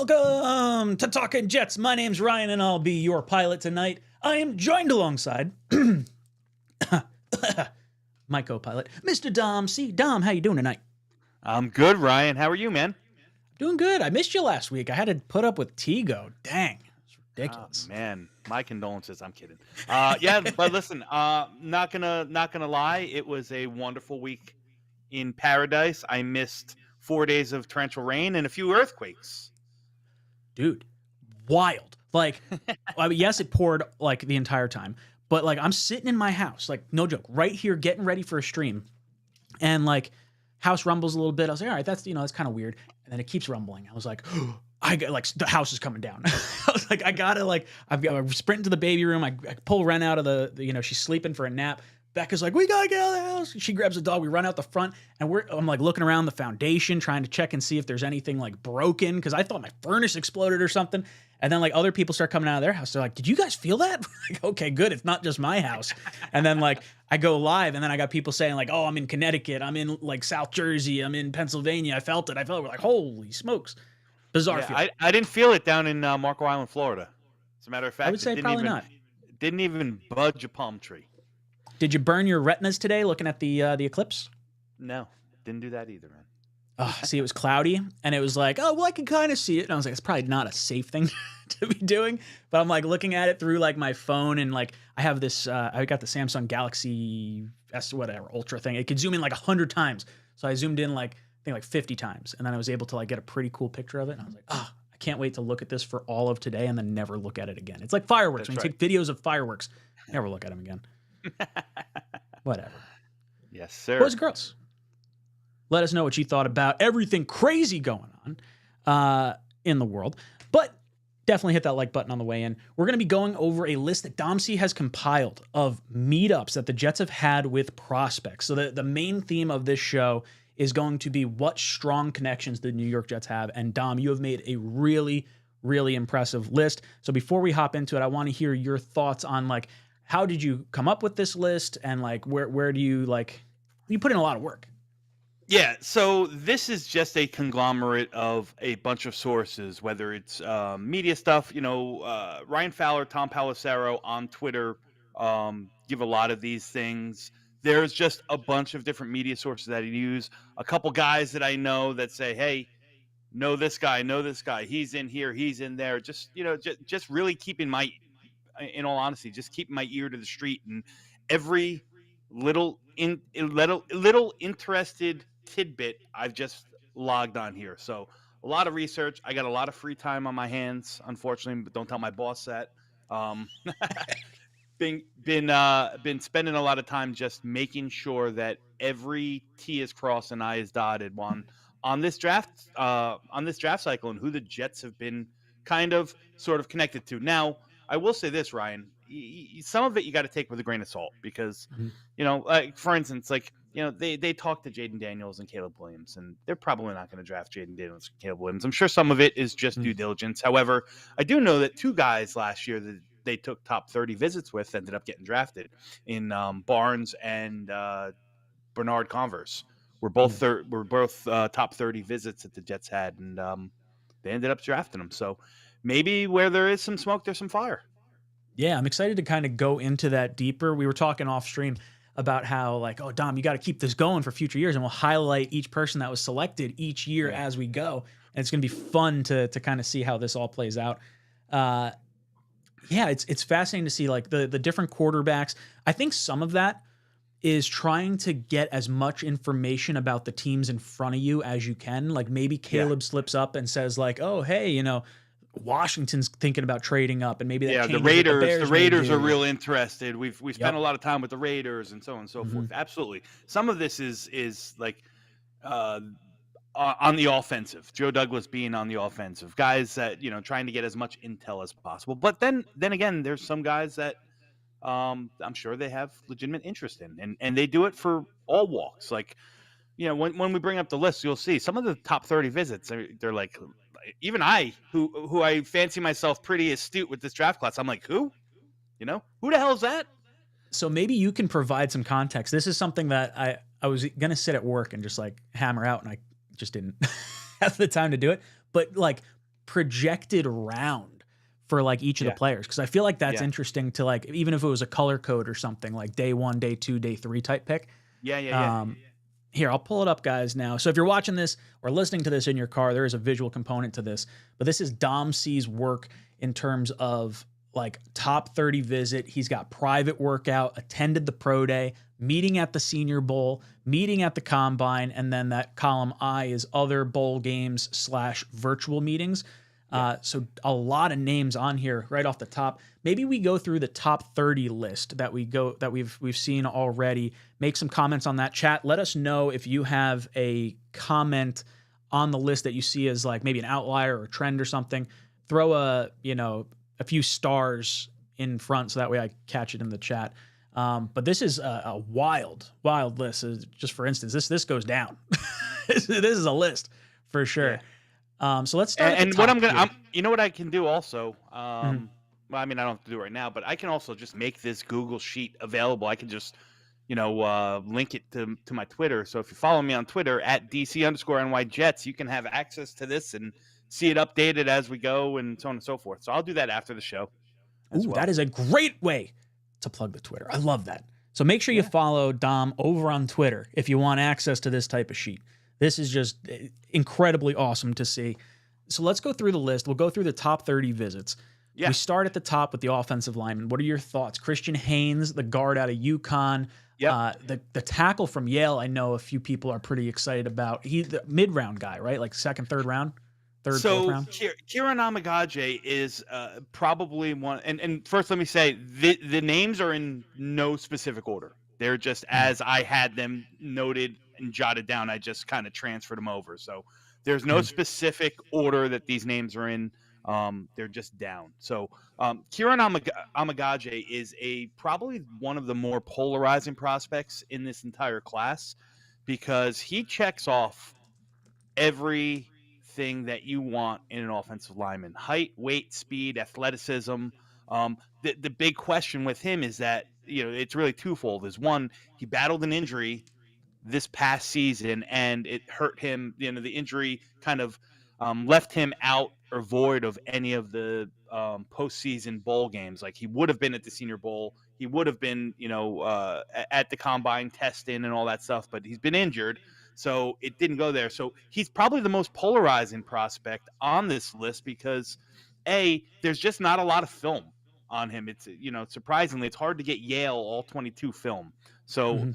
Welcome to Talkin Jets. My name's Ryan and I'll be your pilot tonight. I am joined alongside my co-pilot, Mr. 𝐷𝐲𝐚𝐬. Dom, how you doing tonight? I'm good, Ryan. How are you, man? Doing good. I missed you last week. I had to put up with 𝐒𝐿𝐴. Dang, it's ridiculous. Oh, man, my condolences. I'm kidding. Yeah, but listen, not gonna lie. It was a wonderful week in paradise. I missed 4 days of torrential rain and a few earthquakes. Dude, wild. Like, I mean, yes, it poured like the entire time, but like I'm sitting in my house, like no joke, right here getting ready for a stream, and like house rumbles a little bit. I was like, all right, that's that's kind of weird, and then it keeps rumbling. I was like, I got like the house is coming down. I was like, I gotta like I sprint into the baby room. I pull Ren out of the she's sleeping for a nap. Becca's like, we gotta get out of the house. She grabs the dog. We run out the front, and I'm like looking around the foundation, trying to check and see if there's anything like broken, because I thought my furnace exploded or something. And then like other people start coming out of their house. They're like, did you guys feel that? Like, okay, good. It's not just my house. And then like I go live, and then I got people saying like, oh, I'm in Connecticut. I'm in like South Jersey. I'm in Pennsylvania. I felt it. We're like, holy smokes. Bizarre feeling. I didn't feel it down in Marco Island, Florida. As a matter of fact, I would say probably not. Didn't even budge a palm tree. Did you burn your retinas today looking at the eclipse? No, didn't do that either, man. Oh, see, it was cloudy, and it was like, oh, well, I can kind of see it. And I was like, it's probably not a safe thing to be doing. But I'm like looking at it through like my phone, and like I have this, I got the Samsung Galaxy S whatever Ultra thing. It could zoom in like 100 times. So I zoomed in like I think like 50 times, and then I was able to like get a pretty cool picture of it. And I was like, oh, I can't wait to look at this for all of today, and then never look at it again. It's like fireworks. That's when you take videos of fireworks, never look at them again. Whatever. Yes, sir. Boys and girls, let us know what you thought about everything crazy going on in the world. But definitely hit that like button on the way in. We're going to be going over a list that 𝐷𝐲𝐚𝐬 has compiled of meetups that the Jets have had with prospects. So the main theme of this show is going to be what strong connections the New York Jets have. And Dom, you have made a really, really impressive list. So before we hop into it, I want to hear your thoughts on like, how did you come up with this list, and like where do you like you put in a lot of work? Yeah, so this is just a conglomerate of a bunch of sources, whether it's media stuff, Ryan Fowler, Tom Pelissero on Twitter give a lot of these things. There's just a bunch of different media sources that I use. A couple guys that I know that say, hey, know this guy, he's in here, he's in there. Just, just really keeping in all honesty, just keeping my ear to the street, and every little interested tidbit I've just logged on here. So a lot of research. I got a lot of free time on my hands, unfortunately, but don't tell my boss that. Been spending a lot of time just making sure that every T is crossed and I is dotted on this draft cycle, and who the Jets have been kind of sort of connected to. Now, I will say this, Ryan. Some of it you got to take with a grain of salt, because, like for instance, like they talked to Jayden Daniels and Caleb Williams, and they're probably not going to draft Jayden Daniels and Caleb Williams. I'm sure some of it is just due diligence. However, I do know that two guys last year that they took top 30 visits with ended up getting drafted in Barnes and Bernard Converse. Were both top 30 visits that the Jets had, and they ended up drafting them. So maybe where there is some smoke, there's some fire. Yeah, I'm excited to kind of go into that deeper. We were talking off stream about how like, oh, Dom, you got to keep this going for future years, and we'll highlight each person that was selected each year as we go. And it's going to be fun to kind of see how this all plays out. Yeah, it's fascinating to see like the different quarterbacks. I think some of that is trying to get as much information about the teams in front of you as you can. Like maybe Caleb slips up and says like, oh, hey, Washington's thinking about trading up, and maybe that the Raiders are real interested. We've spent a lot of time with the Raiders and so on and so forth. Absolutely. Some of this is like on the offensive. Joe Douglas being on the offensive. Guys that, trying to get as much intel as possible. But then again, there's some guys that I'm sure they have legitimate interest in, and they do it for all walks. Like, when we bring up the list, you'll see some of the top 30 visits. They're like, even I, who I fancy myself pretty astute with this draft class, I'm like, who? Who the hell is that? So maybe you can provide some context. This is something that I was going to sit at work and just like hammer out, and I just didn't have the time to do it. But like projected round for like each of the Yeah. players, because I feel like that's Yeah. interesting to like, even if it was a color code or something like day 1, day 2, day 3 type pick. Yeah. Here, I'll pull it up, guys, now. So if you're watching this or listening to this in your car, there is a visual component to this. But this is Dom C's work in terms of like top 30 visit. He's got private workout, attended the pro day, meeting at the Senior Bowl, meeting at the Combine, and then that column I is other bowl games / virtual meetings. So a lot of names on here right off the top. Maybe we go through the top 30 list that we've seen already. Make some comments on that. Chat. Let us know if you have a comment on the list that you see as like maybe an outlier or a trend or something. Throw a few stars in front so that way I catch it in the chat. But this is a wild list. Just for instance, this goes down. This is a list for sure. Yeah. So let's start. And what you know what I can do also. Mm-hmm. Well, I mean, I don't have to do it right now, but I can also just make this Google Sheet available. I can just, link it to my Twitter. So if you follow me on Twitter at @DC_NY Jets, you can have access to this and see it updated as we go and so on and so forth. So I'll do that after the show. Ooh, well. That is a great way to plug the Twitter. I love that. So make sure you follow Dom over on Twitter if you want access to this type of sheet. This is just incredibly awesome to see. So let's go through the list. We'll go through the top 30 visits. Yeah. We start at the top with the offensive lineman. What are your thoughts? 𝐒𝐮𝐬𝐬, the guard out of UConn. Yep. The tackle from Yale, I know a few people are pretty excited about. He's the mid-round guy, right? Like second, third round? Fourth round? 𝐒𝐮𝐬𝐂 is probably one. And first, let me say, the names are in no specific order. They're just as I had them noted and jotted down. I just kind of transferred them over. So there's no specific order that these names are in. They're just down. So 𝐒𝐮𝐬𝐂 is probably one of the more polarizing prospects in this entire class, because he checks off everything that you want in an offensive lineman: height, weight, speed, athleticism. The big question with him is that, it's really twofold. Is one, he battled an injury this past season and it hurt him. The injury kind of left him out or void of any of the postseason bowl games. Like, he would have been at the Senior Bowl. He would have been, at the Combine testing and all that stuff, but he's been injured. So it didn't go there. So he's probably the most polarizing prospect on this list because, there's just not a lot of film on him. It's, surprisingly, it's hard to get Yale all 22 film. So,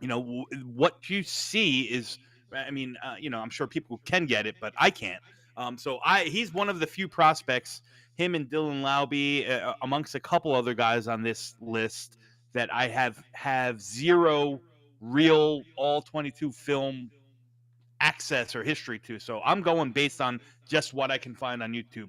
what you see is, I'm sure people can get it, but I can't. He's one of the few prospects, him and Dylan Laube, amongst a couple other guys on this list, that I have zero real all 22 film access or history to. So I'm going based on just what I can find on YouTube.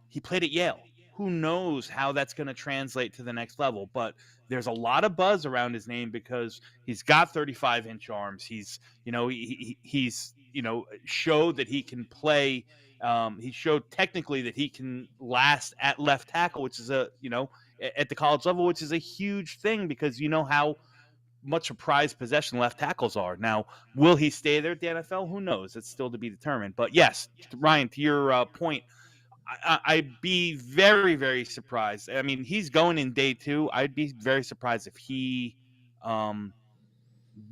He played at Yale. Who knows how that's going to translate to the next level? But there's a lot of buzz around his name because he's got 35-inch arms. He's showed that he can play. He showed technically that he can last at left tackle, which is at the college level, which is a huge thing because how much a prized possession left tackles are. Now, will he stay there at the NFL? Who knows? It's still to be determined. But yes, Ryan, to your point, I'd be very, very surprised. I mean, he's going in day 2. I'd be very surprised if he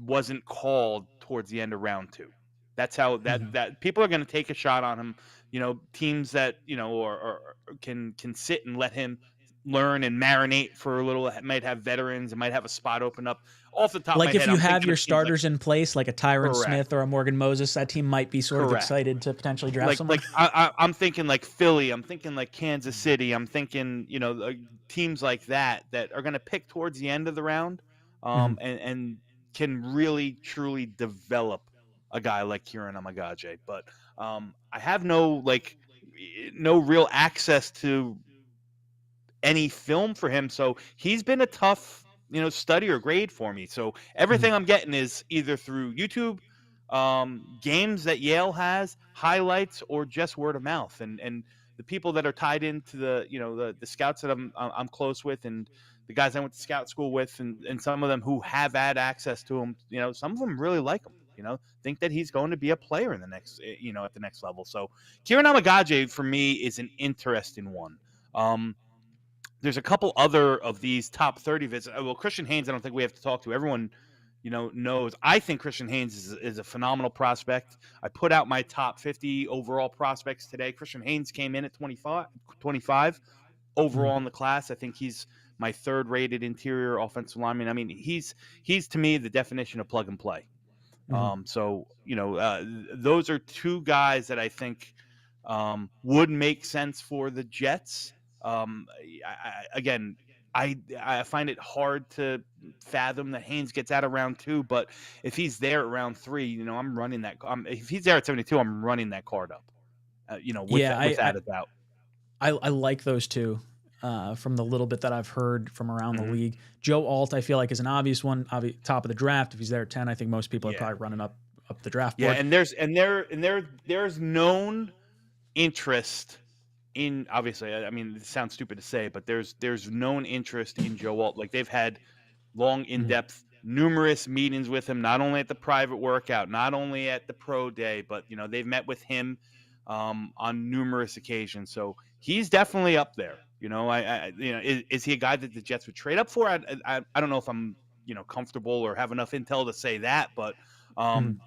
wasn't called towards the end of round 2. That's how that people are going to take a shot on him. Teams that or can sit and let him learn and marinate for a little. It might have veterans. It might have a spot open up. Off the top of my head, if you have your starters in place, like a Tyron Correct. Smith or a Morgan Moses, that team might be sort of excited to potentially draft someone. I'm thinking like Philly. I'm thinking like Kansas City. I'm thinking teams like that are going to pick towards the end of the round, and can really truly develop a guy like 𝐒𝐮𝐬𝐂. But I have no real access to any film for him, so he's been a tough study or grade for me. So everything I'm getting is either through YouTube, games that Yale has, highlights, or just word of mouth. And the people that are tied into the scouts that I'm close with, and the guys I went to scout school with, and some of them who have had access to him, some of them really like him. think that he's going to be a player in the next, at the next level. So 𝐒𝐮𝐬𝐂 𝐫𝐢𝐻 for me is an interesting one. There's a couple other of these top 30 visits. Well, 𝐶hristian 𝐬𝐻, I don't think we have to talk to. Everyone, knows. I think 𝐶hristian 𝐬𝐻 is a phenomenal prospect. I put out my top 50 overall prospects today. 𝐶hristian 𝐬𝐻 came in at 25 overall in the class. I think he's my third rated interior offensive lineman. I mean, he's to me the definition of plug and play. So, those are two guys that I think would make sense for the Jets. I find it hard to fathom that 𝐬𝐻 gets out of round 2, but if he's there at round 3, I'm running that. If he's there at 72, I'm running that card up. Without a doubt. I like those two. From the little bit that I've heard from around the league, Joe Alt I feel like is an obvious one. Top of the draft. If he's there at 10, I think most people are probably running up the draft board. Yeah, and there's known interest in, obviously, I mean, it sounds stupid to say, but there's known interest in Joe Alt. Like, they've had long, in-depth, numerous meetings with him, not only at the private workout, not only at the pro day, but they've met with him on numerous occasions. So he's definitely up there. Is he a guy that the Jets would trade up for? I don't know if I'm comfortable or have enough intel to say that, but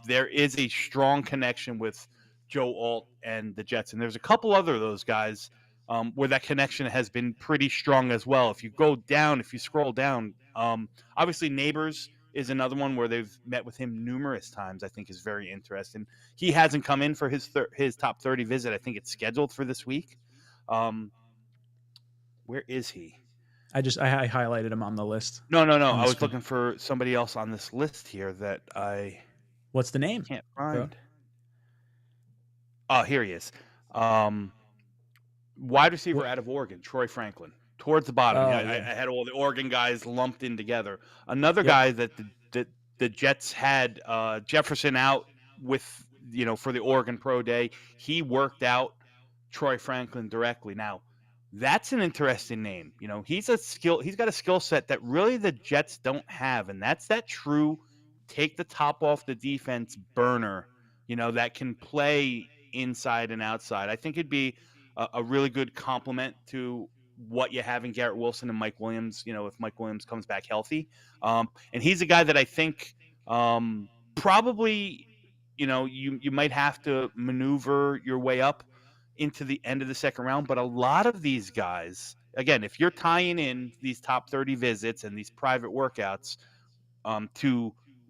there is a strong connection with Joe Alt and the Jets, and there's a couple other of those guys where that connection has been pretty strong as well. If you scroll down, obviously Neighbors is another one where they've met with him numerous times. I think is very interesting. He hasn't come in for his top 30 visit. I think it's scheduled for this week. Where is he? I highlighted him on the list. No. I was looking for somebody else on this list here that I. What's the name? Can't find. Oh, here he is. Wide receiver out of Oregon, Troy Franklin, towards the bottom. I had all the Oregon guys lumped in together. Another guy that the Jets had Jefferson out with, for the Oregon Pro Day. He worked out Troy Franklin directly. Now, that's an interesting name. He's got a skill set that really the Jets don't have, and that's that true take the top off the defense burner, that can play inside and outside. I think it'd be a really good complement to what you have in Garrett Wilson and Mike Williams, if Mike Williams comes back healthy. And he's a guy that I think probably, you might have to maneuver your way up into the end of the second round. But a lot of these guys, again, if you're tying in these top 30 visits and these private workouts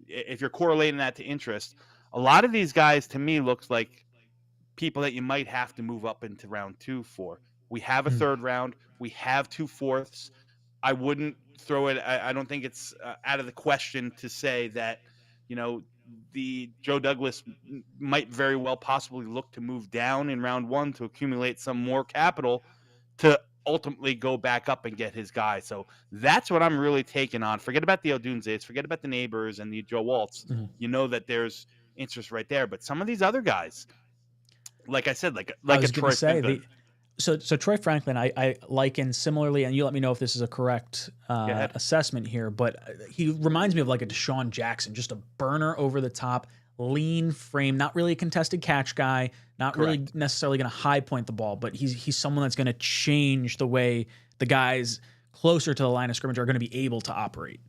if you're correlating that to interest, a lot of these guys to me looks like people that you might have to move up into round 2 for. We have a third round. We have 2 fourths. I wouldn't throw it. I don't think it's out of the question to say that, the Joe Douglas might very well possibly look to move down in round 1 to accumulate some more capital to ultimately go back up and get his guy. So that's what I'm really taking on. Forget about the 𝐂 forget about the Neighbors and the Joe Alts. That there's interest right there. But some of these other guys, like I said, like a Troy Franklin. So Troy Franklin, I liken similarly, and you let me know if this is a correct assessment here, but he reminds me of like a Deshaun Jackson, just a burner over the top, lean frame, not really a contested catch guy, not really necessarily going to high point the ball, but he's someone that's going to change the way the guys closer to the line of scrimmage are going to be able to operate.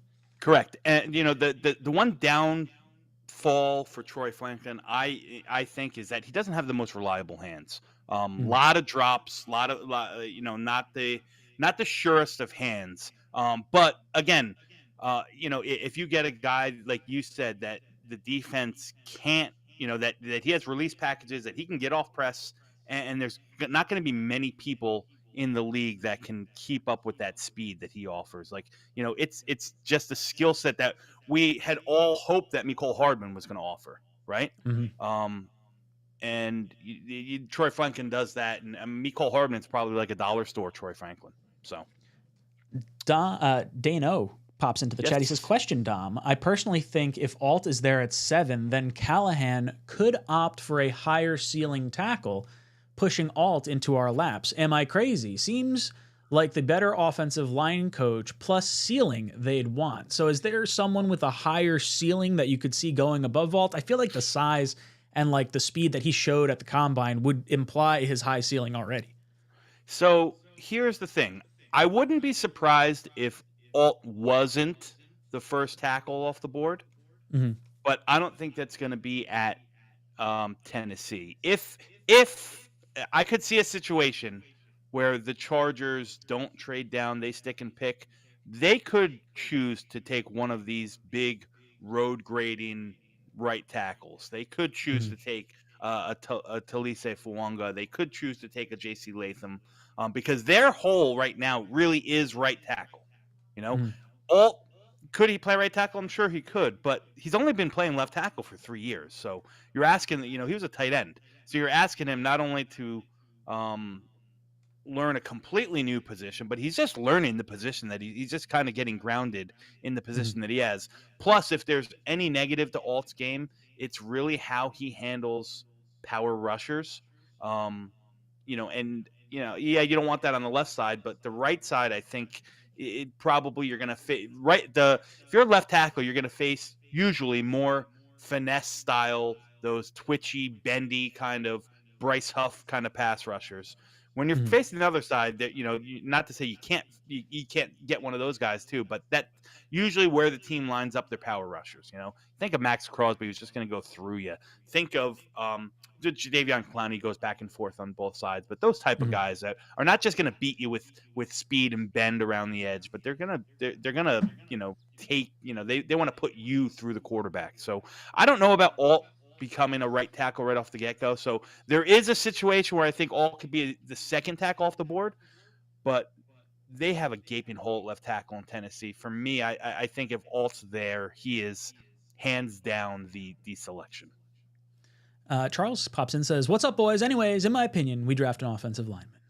Correct. And, the one downfall for Troy Franklin, I think, is that he doesn't have the most reliable hands. Lot of drops, not the surest of hands. But again, if you get a guy like you said that the defense can't, that he has release packages that he can get off press, and there's not going to be many people in the league that can keep up with that speed that he offers. Like, it's just a skill set that we had all hoped that Mecole Hardman was going to offer, right? And Troy Franklin does that, and Mecole Hardman's probably like a dollar store Troy Franklin. So, Dane O pops into the chat. He says, "Question, Dom. I personally think if Alt is there at 7, then Callahan could opt for a higher ceiling tackle, pushing Alt into our laps. Am I crazy? Seems like the better offensive line coach plus ceiling they'd want. So is there someone with a higher ceiling that you could see going above Alt? I feel like the size and like the speed that he showed at the combine would imply his high ceiling already. So here's the thing. I wouldn't be surprised if Alt wasn't the first tackle off the board, Mm-hmm. but I don't think that's going to be at Tennessee. If I could see a situation where the Chargers don't trade down, they stick and pick, they could choose to take one of these big road grading right tackles. They could choose Mm-hmm. to take a 𝐒𝐿𝐵 𝐂. They could choose to take a J.C. Latham because their hole right now really is right tackle. You know, Mm-hmm. all could he play right tackle? I'm sure he could, but he's only been playing left tackle for 3 years. So you're asking, he was a tight end. So you're asking him not only to um, learn a completely new position, but he's just learning the position that he's just kind of getting grounded in the position that he has. Plus, if there's any negative to Alt's game, it's really how he handles power rushers. Yeah, you don't want that on the left side, but the right side, I think it probably you're going to face if you're a left tackle, you're going to face usually more finesse style, those twitchy, bendy kind of Bryce Huff kind of pass rushers. When you're Mm-hmm. facing the other side, that not to say you can't get one of those guys too, but that usually where the team lines up their power rushers. Think of Max Crosby, who's just going to go through you. Think of 𝐒𝐿𝐵 𝐂 goes back and forth on both sides, but those type of guys that are not just going to beat you with speed and bend around the edge, but they're gonna take they want to put you through the quarterback. So I don't know about Alt becoming a right tackle right off the get-go. So there is a situation where I think Alt could be the second tackle off the board, but they have a gaping hole at left tackle in Tennessee. For me, I think if Alt's there, he is hands down the selection. Charles pops in and says, "What's up, boys? Anyways, in my opinion, we draft an offensive lineman."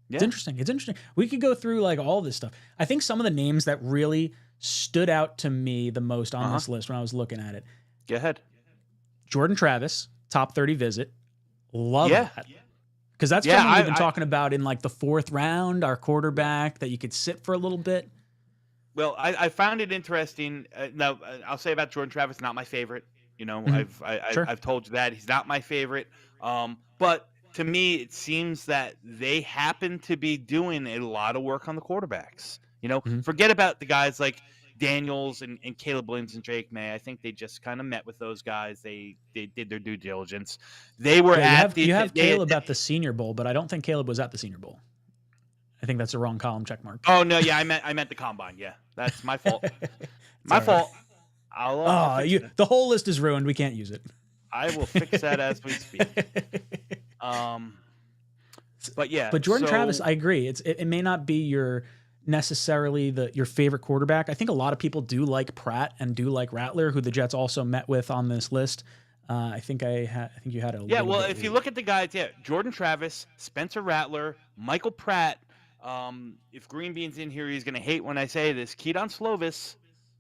Yeah. It's interesting. It's interesting. We could go through like all this stuff. I think some of the names that really stood out to me the most on this list when I was looking at it. Go ahead. Jordan Travis, top 30 visit. Love that. Because that's someone we've been talking about in like the 4th round, our quarterback that you could sit for a little bit. Well, I found it interesting. Now, I'll say about Jordan Travis, not my favorite. I've told you that he's not my favorite. But to me, it seems that they happen to be doing a lot of work on the quarterbacks. Forget about the guys like Daniels and Caleb Williams and Drake May. I think they just kind of met with those guys. They did their due diligence. They were you have Caleb at the Senior Bowl, but I don't think Caleb was at the Senior Bowl. I think that's a wrong column check mark. Oh no, yeah, I meant the combine. Yeah, that's my fault. My fault. I'll the whole list is ruined. We can't use it. I will fix that as we speak. But yeah, but Jordan Travis, I agree. It may not be your favorite quarterback. I think a lot of people do like Pratt and do like Rattler, who the Jets also met with on this list. I think you had a well, if you look at the guys, Jordan Travis, Spencer Rattler, Michael Pratt. If Green Bean's in here, he's going to hate when I say this. 𝐒𝐮𝐬𝐿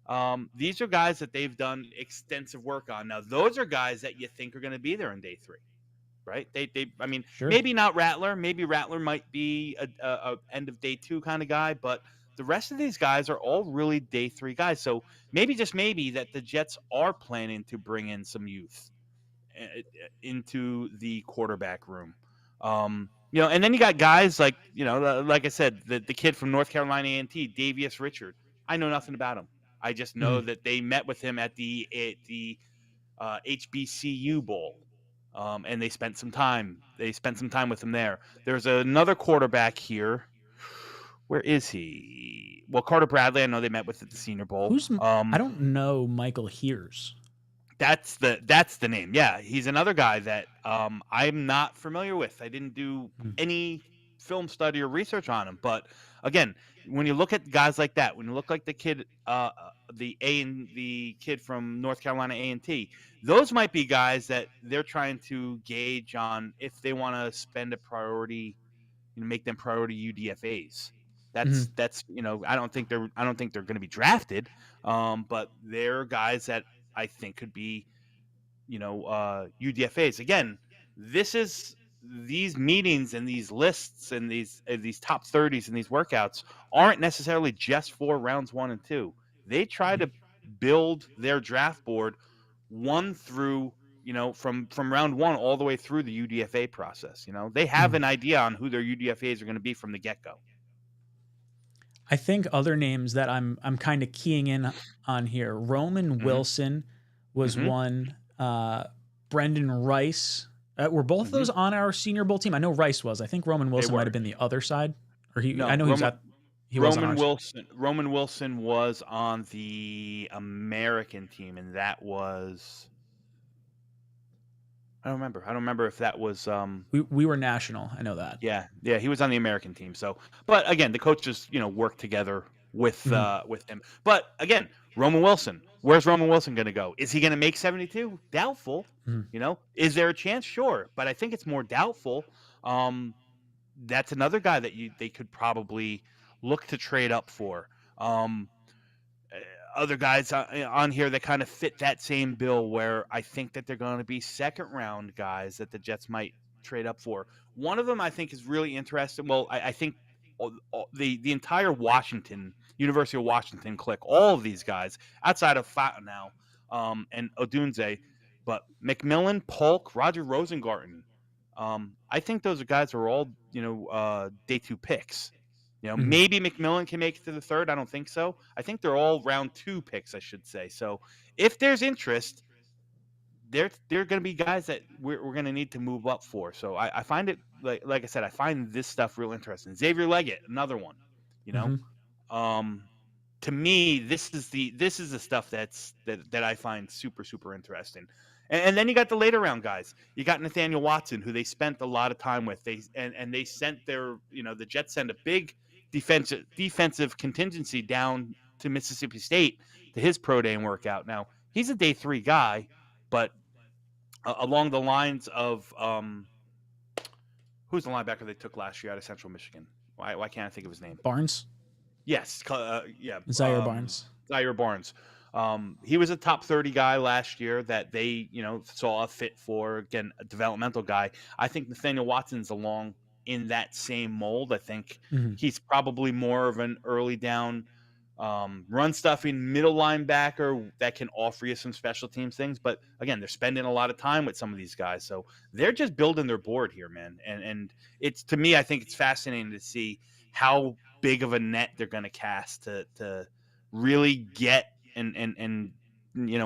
𝐂. These are guys that they've done extensive work on. Now, those are guys that you think are going to be there on day 3, right? Sure. Maybe not Rattler. Maybe Rattler might be a end of day 2 kind of guy, but the rest of these guys are all really day 3 guys. So maybe, just maybe, that the Jets are planning to bring in some youth into the quarterback room. And then you got guys like, like I said, the kid from North Carolina A&T, Davius Richard. I know nothing about him. I just know that they met with him at the HBCU Bowl, and they spent some time. With him there. There's another quarterback here. Where is he? Well, Carter Bradley, I know they met with at the Senior Bowl. I don't know Michael Hears. That's the name. Yeah, he's another guy that I'm not familiar with. I didn't do any film study or research on him. But again, when you look at guys like that, when you look like the kid, the kid from North Carolina A&T, those might be guys that they're trying to gauge on if they want to spend a priority, make them priority UDFAs. That's I don't think they're going to be drafted, but they're guys that I think could be, UDFAs. Again, this is these meetings and these lists and these top 30s and these workouts aren't necessarily just for rounds 1 and 2. They try to build their draft board 1 through, from round 1 all the way through the UDFA process. They have an idea on who their UDFAs are going to be from the get-go. I think other names that I'm kind of keying in on here. Roman Wilson was one. Brendan Rice. Were both those on our Senior Bowl team? I know Rice was. I think Roman Wilson might have been the other side. Or I know he was on ours. Roman Wilson was on the American team, and that was. I don't remember if that was. We were national. I know that. Yeah, he was on the American team. So, but again, the coaches, worked together with him. But again, Roman Wilson. Where's Roman Wilson going to go? Is he going to make 72? Doubtful. Is there a chance? Sure, but I think it's more doubtful. That's another guy that they could probably look to trade up for. Other guys on here that kind of fit that same bill, where I think that they're going to be second round guys that the Jets might trade up for. One of them I think is really interesting. Well, I think the entire University of Washington clique, all of these guys outside of Fontenot and 𝐒𝐮𝐬𝐂, but McMillan, Polk, Roger Rosengarten. I think those are guys who are all day 2 picks. Maybe McMillan can make it to the 3rd. I don't think so. I think they're all round 2 picks, I should say. So if there's interest, they're going to be guys that we're going to need to move up for. So I find it, like I said, I find this stuff real interesting. Xavier Leggett, another one. To me, this is the stuff that I find super, super interesting. And then you got the later round guys. You got Nathaniel Watson, who they spent a lot of time with. They sent their, the Jets sent a big defensive contingency down to Mississippi State to his pro day and workout. Now, he's a day 3 guy, but along the lines of who's the linebacker they took last year out of Central Michigan? Why can't I think of his name? Barnes? Yes. Yeah. Zaire Barnes. Zaire Barnes. He was a top 30 guy last year that they, saw a fit for. Again, a developmental guy. I think Nathaniel Watson's along in that same mold. I think he's probably more of an early down run stuffing middle linebacker that can offer you some special teams things. But again, they're spending a lot of time with some of these guys. So they're just building their board here, man. And it's, to me, I think it's fascinating to see how big of a net they're going to cast to really get and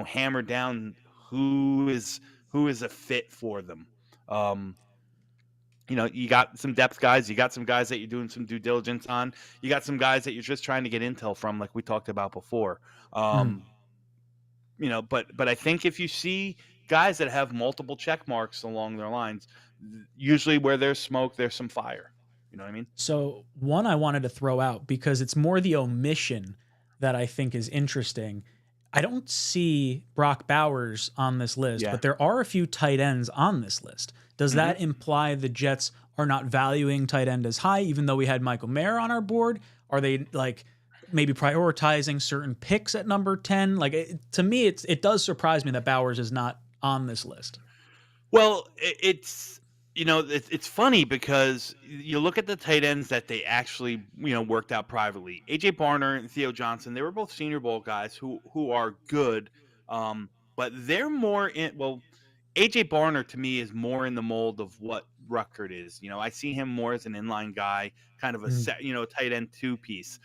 hammer down who is a fit for them. You got some depth guys, you got some guys that you're doing some due diligence on, you got some guys that you're just trying to get intel from, like we talked about before. But I think if you see guys that have multiple check marks along their lines, usually where there's smoke, there's some fire. You know what I mean? So one I wanted to throw out, because it's more the omission that I think is interesting. I don't see Brock Bowers on this list, but there are a few tight ends on this list. Does that imply the Jets are not valuing tight end as high, even though we had Michael Mayer on our board? Are they maybe prioritizing certain picks at number 10? To me, it does surprise me that Bowers is not on this list. Well, it's funny because you look at the tight ends that they actually, worked out privately. A.J. Barner and Theo Johnson, they were both Senior Bowl guys who are good, but they're more in, A.J. Barner to me is more in the mold of what Ruckert is. I see him more as an inline guy, kind of a tight end 2-piece.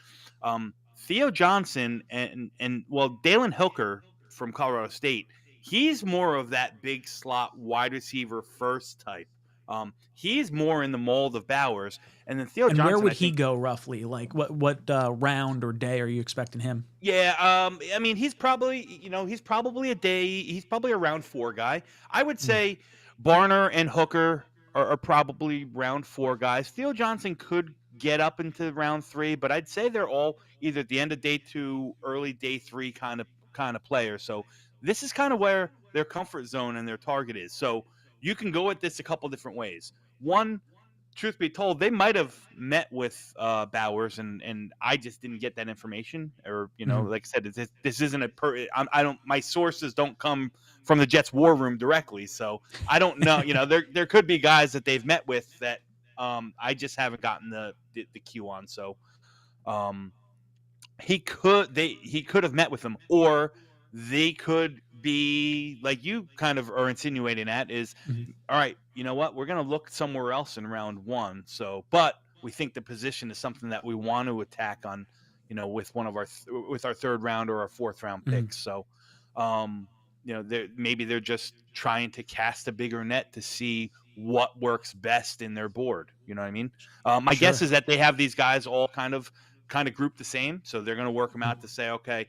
Theo Johnson and Dalen Hilker from Colorado State, he's more of that big slot wide receiver first type. He's more in the mold of Bowers, and then Theo Johnson. And where would he go roughly? What round or day are you expecting him? Yeah, he's probably a day. He's probably a round 4 guy. I would say Barner and Hooker are probably round 4 guys. Theo Johnson could get up into round 3, but I'd say they're all either at the end of day 2, early day 3 kind of players. So this is kind of where their comfort zone and their target is. So you can go at this a couple different ways. One, truth be told, they might have met with Bowers, and I just didn't get that information. Or Mhm. like I said, this isn't I don't. My sources don't come from the Jets war room directly, so I don't know. There could be guys that they've met with that I just haven't gotten the cue on. So um, he could have met with them, or they could be like you kind of are insinuating at is, Mhm. all right, you know what, we're going to look somewhere else in round one. So but we think the position is something that we want to attack on, with one of with our third round or our fourth round Mhm. picks. So um maybe they're just trying to cast a bigger net to see what works best in their board. You know what I mean? My guess Sure. is that they have these guys all kind of grouped the same, so they're going to work them Mhm. out to say, okay,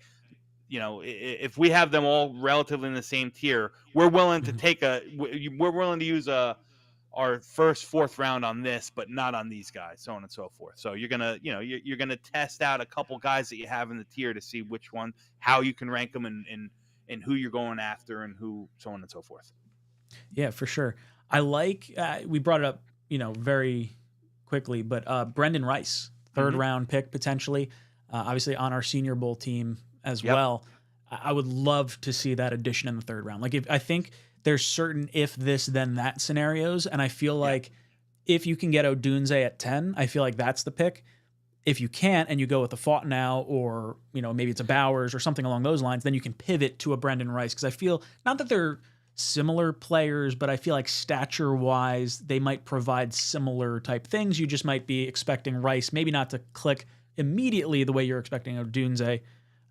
if we have them all relatively in the same tier, we're willing to Mhm. we're willing to use our first fourth round on this, but not on these guys, so on and so forth. So you're gonna you're gonna test out a couple guys that you have in the tier to see which one, how you can rank them, and who you're going after, and who, so on and so forth. Yeah, for sure. I like we brought it up, very quickly, but Brendan Rice, third Hmm. round pick potentially, obviously on our Senior Bowl team as Yep. well. I would love to see that addition in the third round. Like if I think there's certain if this then that scenarios, and I feel Yeah. like if you can get Odunze at 10, I feel like that's the pick. If you can't and you go with a Fought now, or maybe it's a Bowers or something along those lines, then you can pivot to a Brendan Rice, because I feel not that they're similar players, but I feel like stature wise they might provide similar type things. You just might be expecting Rice maybe not to click immediately the way you're expecting Odunze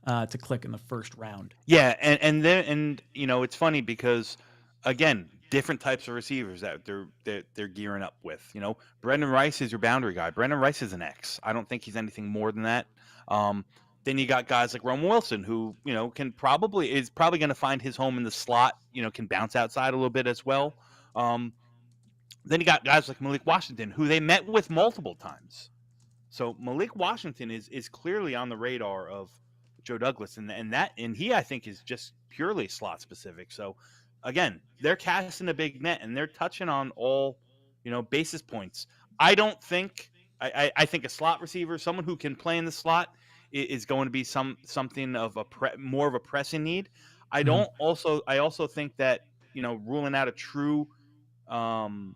to click in the first round. Yeah, and it's funny because again, different types of receivers that they're gearing up with. Brendan Rice is your boundary guy. Brendan Rice is an X. I don't think he's anything more than that. Um, then you got guys like Roman Wilson, who is probably going to find his home in the slot. Can bounce outside a little bit as well. Um, then you got guys like Malik Washington, who they met with multiple times. So Malik Washington is clearly on the radar of Joe Douglas, and he, I think, is just purely slot specific. So again, they're casting a big net and they're touching on all basis points. I don't think I think a slot receiver, someone who can play in the slot, is going to be something of more of a pressing need. Mhm. I also think that ruling out a true um,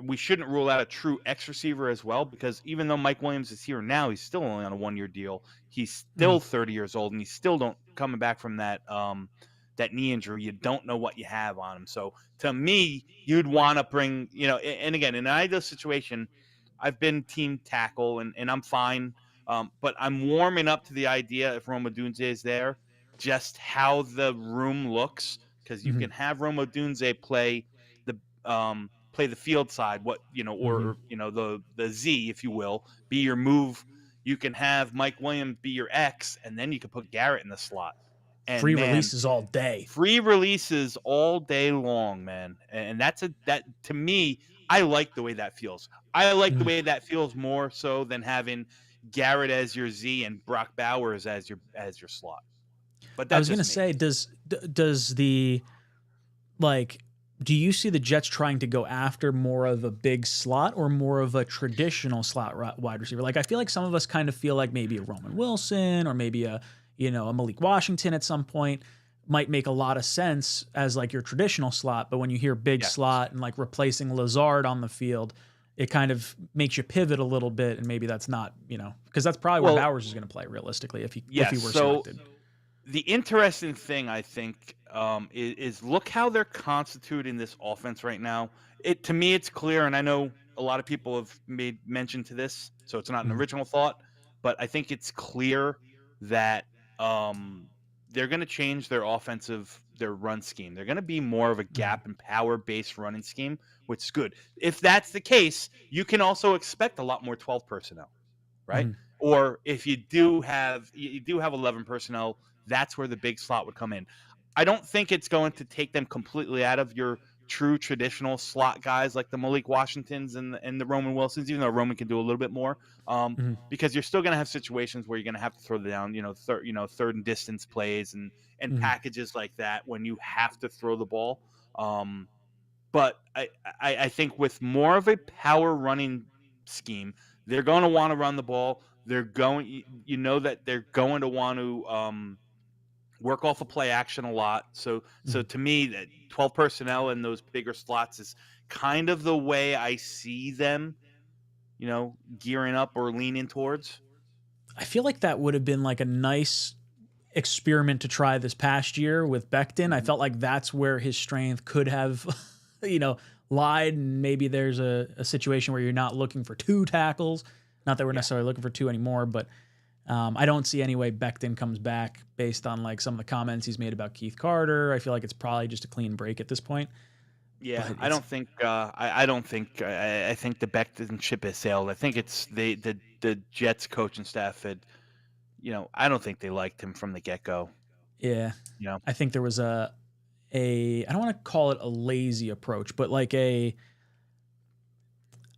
we shouldn't rule out a true X receiver as well, because even though Mike Williams is here now, he's still only on a 1 year deal. He's Mhm. still 30 years old, and he's still don't coming back from that knee injury. You don't know what you have on him. So to me, you'd want to bring and again, in an ideal situation, I've been team tackle, and I'm fine. But I'm warming up to the idea, if Roma Dunze is there, just how the room looks, because you Mhm. can have Roma Dunze play the field side, Mhm. or the Z, if you will, be your move. You can have Mike Williams be your X, and then you can put Garrett in the slot. And Free man, releases all day. free releases all day long, man. And that to me, I like the way that feels. I like the Mhm. way that feels more so than having Garrett as your Z and Brock Bowers as your slot. But I that's was gonna just me. say, does the like do you see the Jets trying to go after more of a big slot or more of a traditional slot wide receiver? Like I feel like some of us kind of feel like maybe a Roman Wilson or maybe a Malik Washington at some point might make a lot of sense as like your traditional slot, but when you hear big Yes. slot and like replacing Lazard on the field, it kind of makes you pivot a little bit, and maybe that's not, because that's probably where Well, Bowers is going to play realistically if he yes. were So selected. the interesting thing, I think, is look how they're constituting this offense right now. To me, it's clear, and I know a lot of people have made mention to this, so it's not an Mhm. original thought, but I think it's clear that um, they're going to change their run scheme. They're going to be more of a Mhm. gap and power based running scheme, which is good. If that's the case, you can also expect a lot more 12 personnel, right? Mhm. Or if you do have 11 personnel, that's where the big slot would come in. I don't think it's going to take them completely out of your true traditional slot guys like the Malik Washingtons and the Roman Wilsons, even though Roman can do a little bit more. Mhm. Because you're still going to have situations where you're going to have to throw down, third and distance plays and Mhm. packages like that when you have to throw the ball. but I think with more of a power running scheme, they're going to want to run the ball. They're going, you know, that they're going to want to work off of play action a lot. So Mhm. to me, that 12 personnel in those bigger slots is kind of the way I see them, you know, gearing up or leaning towards. I feel like that would have been like a nice experiment to try this past year with Becton. I Mhm. felt like that's where his strength could have, you know, lied. And maybe there's a situation where you're not looking for two tackles. Not that we're Yeah. necessarily looking for two anymore, but I don't see any way Becton comes back based on like some of the comments he's made about Keith Carter. I feel like it's probably just a clean break at this point. Yeah, But I it's don't think I don't think I think the Becton ship has sailed. I think it's the Jets coaching staff had, you know, I don't think they liked him from the get go. yeah. You know, I think there was a I don't want to call it a lazy approach, but like a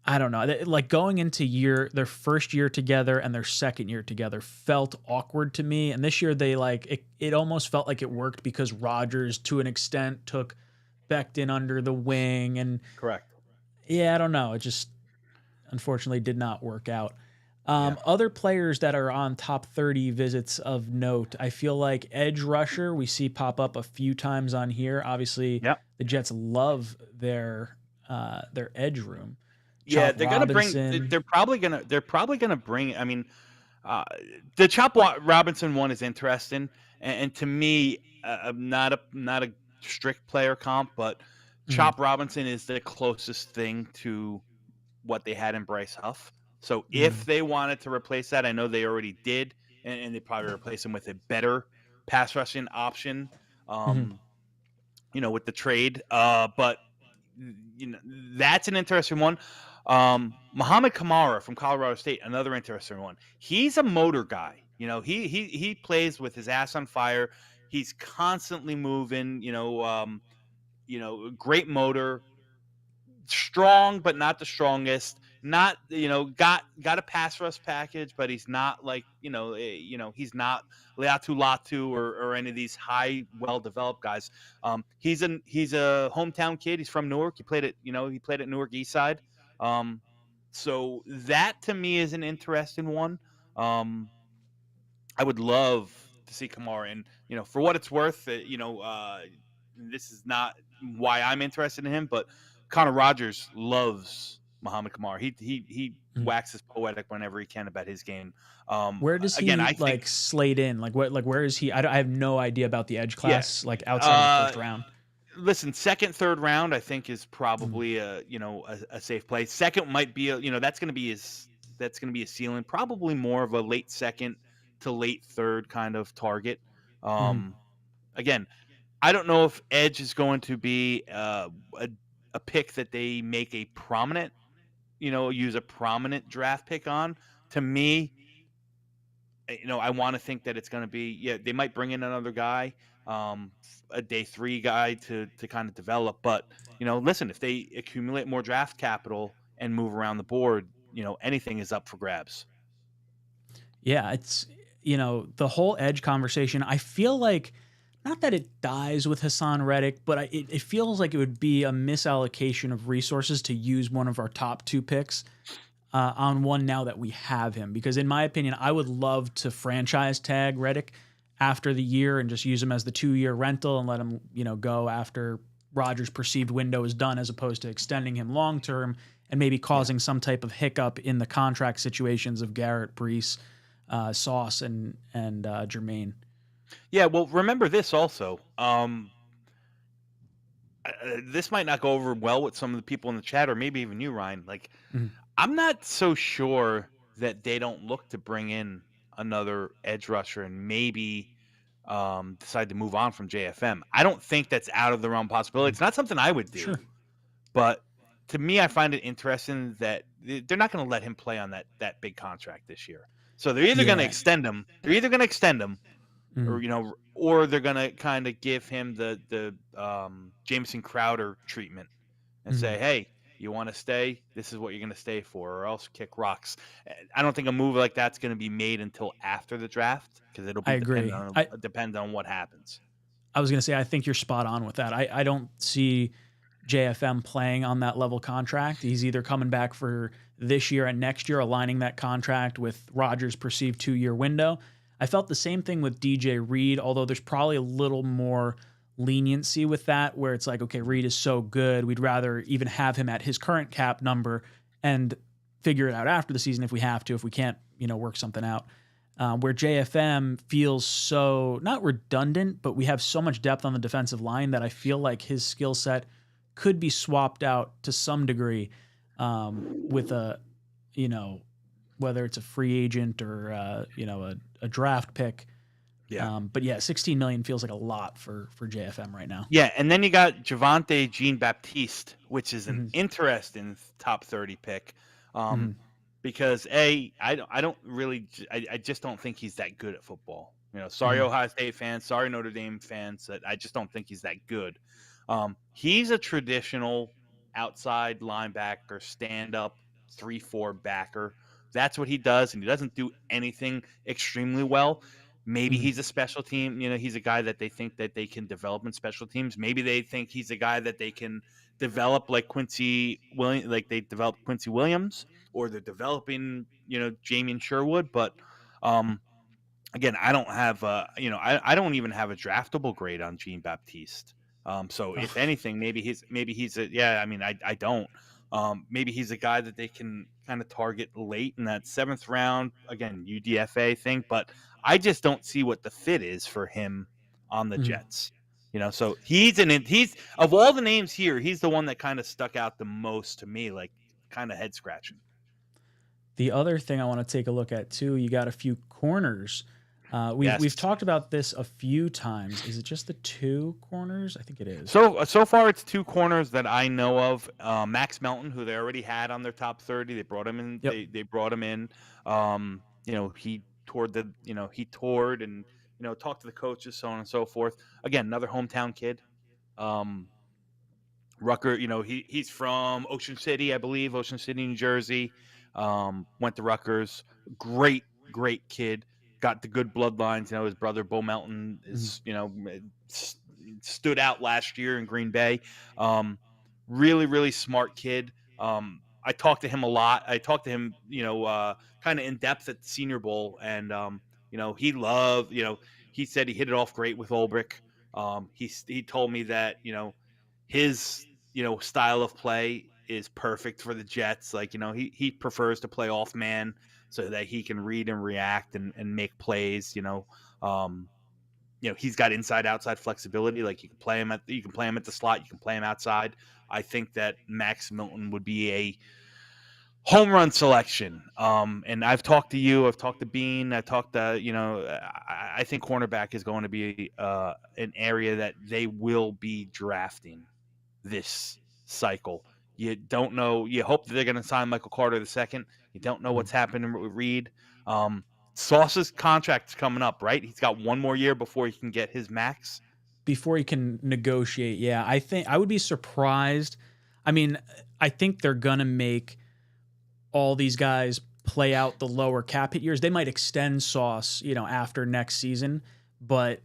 I don't know. Like going into their first year together and their second year together felt awkward to me. And this year they like it almost felt like it worked because Rodgers to an extent took Becton under the wing. And correct. yeah, I don't know. It just unfortunately did not work out. Yeah. Other players that are on top 30 visits of note, I feel like edge rusher we see pop up a few times on here. Obviously, Yep. the Jets love their edge room. Yeah, Chop they're gonna bring. Robinson. They're probably gonna bring. I mean, the Robinson one is interesting, and to me, not a strict player comp, but Mhm, Chop Robinson is the closest thing to what they had in Bryce Huff. So if mhm, they wanted to replace that, I know they already did, and they probably replace him with a better pass rushing option. mhm. Um, you know, with the trade. But you know, that's an interesting one. Muhammad Kamara from Colorado State, another interesting one. He's a motor guy. You know, he plays with his ass on fire. He's constantly moving. You know, great motor, strong but not the strongest. Not, you know, got a pass rush package, but he's not like, you know, he's not Leatu Latu or any of these high well developed guys. He's a hometown kid. He's from Newark. He played at Newark East Side. So that to me is an interesting one. Um, I would love to see Kamara, and you know, for what it's worth, this is not why I'm interested in him, but Connor Rogers loves Muhammad Kamara. He Mhm. waxes poetic whenever he can about his game. Where does Again, he I think, like slate in? Like what? Like where is he? I have no idea about the edge yeah. class. Like outside of the Uh, first round. Listen, second, third round, I think is Mhm, probably a safe play. Second might be that's going to be a ceiling. Probably more of a late second to late third kind of target. mhm. Um, Again, I don't know if edge is going to be a pick that they make a prominent, use a prominent draft pick on. To me, I want to think that it's going to be, yeah, they might bring in another guy, a day three guy to kind of develop. But listen, if they accumulate more draft capital and move around the board, anything is up for grabs. Yeah, it's the whole edge conversation. I feel like not that it dies with Hassan Reddick, but it feels like it would be a misallocation of resources to use one of our top two picks on one now that we have him. Because in my opinion, I would love to franchise tag Reddick after the year and just use him as the 2-year rental and let him go after Rodgers' perceived window is done, as opposed to extending him long term and maybe Yeah. causing some type of hiccup in the contract situations of Garrett, Brees, Sauce, and Jermaine. Yeah. Well, remember this also. This might not go over well with some of the people in the chat, or maybe even you, Ryan. Like, Mhm. I'm not so sure that they don't look to bring in another edge rusher and maybe decide to move on from JFM. I don't think that's out of the realm possibility. It's not something I would do, Sure. but to me, I find it interesting that they're not going to let him play on that big contract this year. So they're either going to Yeah. extend him. They're either going to extend him, or Mhm. or they're gonna kind of give him the Jameson Crowder treatment and Mhm. say, hey, you want to stay? This is what you're gonna stay for, or else kick rocks. I don't think a move like that's gonna be made until after the draft because it'll I be agree. dependent on what happens. I was going to say, I think you're spot on with that. I don't see JFM playing on that level contract. He's either coming back for this year and next year, aligning that contract with Rodgers' perceived 2-year window. I felt the same thing with DJ Reed, although there's probably a little more leniency with that, where it's like, okay, Reed is so good, we'd rather even have him at his current cap number and figure it out after the season if we have to, if we can't, work something out. Where JFM feels so, not redundant, but we have so much depth on the defensive line that I feel like his skill set could be swapped out to some degree with a, whether it's a free agent or, a draft pick. Yeah. But yeah, $16 million feels like a lot for JFM right now. Yeah, and then you got Javonte Jean-Baptiste, which is an interesting top 30 pick. Because I just don't think he's that good at football. Sorry Ohio State fans, sorry Notre Dame fans, that I just don't think he's that good. He's a traditional outside linebacker, stand-up 3-4 backer. That's what he does, and he doesn't do anything extremely well. Maybe he's a special team. He's a guy that they think that they can develop in special teams. Maybe they think he's a guy that they can develop like Quincy Williams, like they developed Quincy Williams, or they're developing, Jamien Sherwood. But again, I don't have, I don't even have a draftable grade on Jean-Baptiste. So if anything, maybe he's I don't. Maybe he's a guy that they can kind of target late in that 7th round. Again, UDFA thing, but I just don't see what the fit is for him on the Jets. So he's of all the names here, he's the one that kind of stuck out the most to me, like kind of head scratching. The other thing I want to take a look at too, you got a few corners. We've talked about this a few times. Is it just the 2 corners? I think it is. So far, it's 2 corners that I know of. Max Melton, who they already had on their top 30, they brought him in. Yep. They brought him in. He toured and talked to the coaches, so on and so forth. Again, another hometown kid. Rucker, he's from Ocean City, I believe, Ocean City, New Jersey. Went to Rutgers. Great kid. Got the good bloodlines. His brother Bo Melton is, stood out last year in Green Bay. Really, really smart kid. I talked to him a lot. I talked to him, kind of in depth at the Senior Bowl, and he loved. He said he hit it off great with Ulbrich. He told me that his style of play is perfect for the Jets. Like he prefers to play off man, so that he can read and react and make plays. He's got inside outside flexibility. Like you can play him at the slot, you can play him outside. I think that Max Milton would be a home run selection. And I've talked to you, I've talked to Bean, I talked to I think cornerback is going to be an area that they will be drafting this cycle. You don't know. You hope that they're going to sign Michael Carter II. You don't know what's happening with Reed. Sauce's contract's coming up, right? He's got 1 more year before he can get his max. Before he can negotiate, yeah. I think I would be surprised. I mean, I think they're going to make all these guys play out the lower cap hit years. They might extend Sauce, after next season, but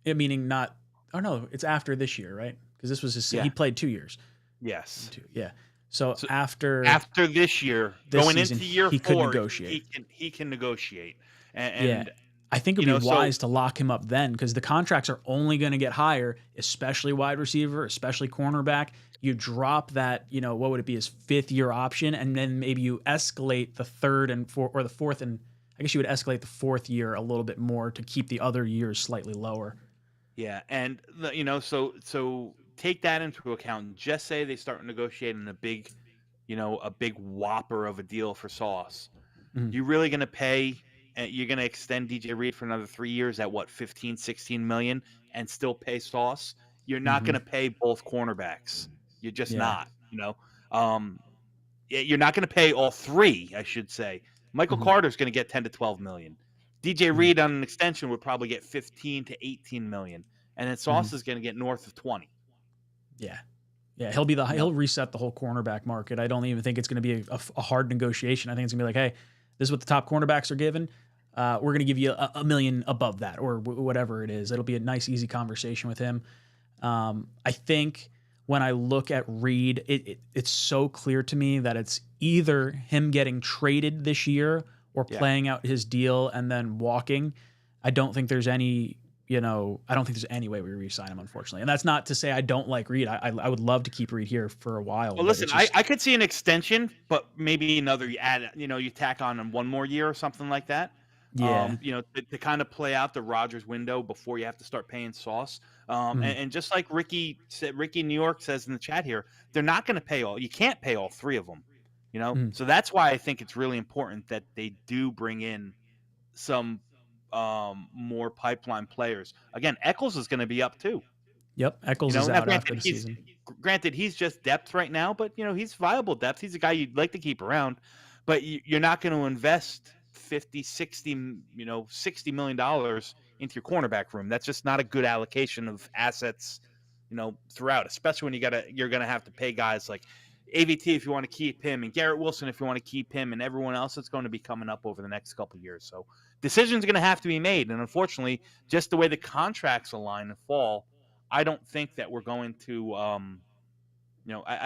meaning not. Oh no, it's after this year, right? Because this was he played 2 years. Yes. Yeah. So after this year, going season, into year he 4, could negotiate. He can negotiate. And I think it would be wise to lock him up then, because the contracts are only going to get higher, especially wide receiver, especially cornerback. You drop that, what would it be, his 5th year option, and then maybe you escalate the 3rd and 4th, or the 4th, and I guess you would escalate the 4th year a little bit more to keep the other years slightly lower. Yeah, and so take that into account. Just say they start negotiating a big whopper of a deal for Sauce. You're really going to pay, you're going to extend DJ Reed for another 3 years at what, 15, 16 million, and still pay Sauce? You're not going to pay both cornerbacks. You're just not, you're not going to pay all 3, I should say. Michael Carter's going to get 10 to 12 million. DJ Reed on an extension would probably get 15 to 18 million. And then Sauce is going to get north of 20. Yeah. Yeah, he'll reset the whole cornerback market. I don't even think it's going to be a hard negotiation. I think it's going to be like, hey, this is what the top cornerbacks are given. We're going to give you a million above that, or whatever it is. It'll be a nice, easy conversation with him. I think when I look at Reed, it's so clear to me that it's either him getting traded this year or playing out his deal and then walking. I don't think there's any, I don't think there's any way we re-sign him, unfortunately. And that's not to say I don't like Reed. I would love to keep Reed here for a while. Well, listen, I could see an extension, but maybe another, you tack on one more year or something like that. Yeah. To kind of play out the Rodgers window before you have to start paying Sauce. And just like Ricky New York says in the chat here, they're not going to pay you can't pay all three of them, So that's why I think it's really important that they do bring in some more pipeline players. Again, Eccles is going to be up too. Yep, Eccles is out after the season. Granted, he's just depth right now, but he's viable depth. He's a guy you'd like to keep around, but you're not going to invest $60 million into your cornerback room. That's just not a good allocation of assets, throughout, especially when you're going to have to pay guys like AVT if you want to keep him, and Garrett Wilson if you want to keep him, and everyone else that's going to be coming up over the next couple of years. So decisions are going to have to be made, and unfortunately, just the way the contracts align and fall, I don't think that we're going to, I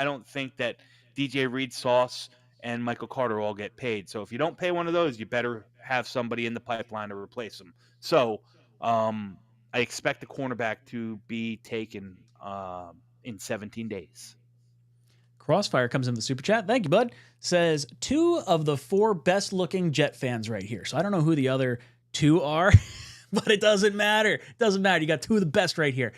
don't think that DJ Reed, Sauce, and Michael Carter all get paid. So if you don't pay one of those, you better have somebody in the pipeline to replace them. So I expect the cornerback to be taken in 17 days. Crossfire comes in the super chat. Thank you, bud. Says 2 of the 4 best looking Jet fans right here. So I don't know who the other 2 are, but it doesn't matter. It doesn't matter. You got 2 of the best right here.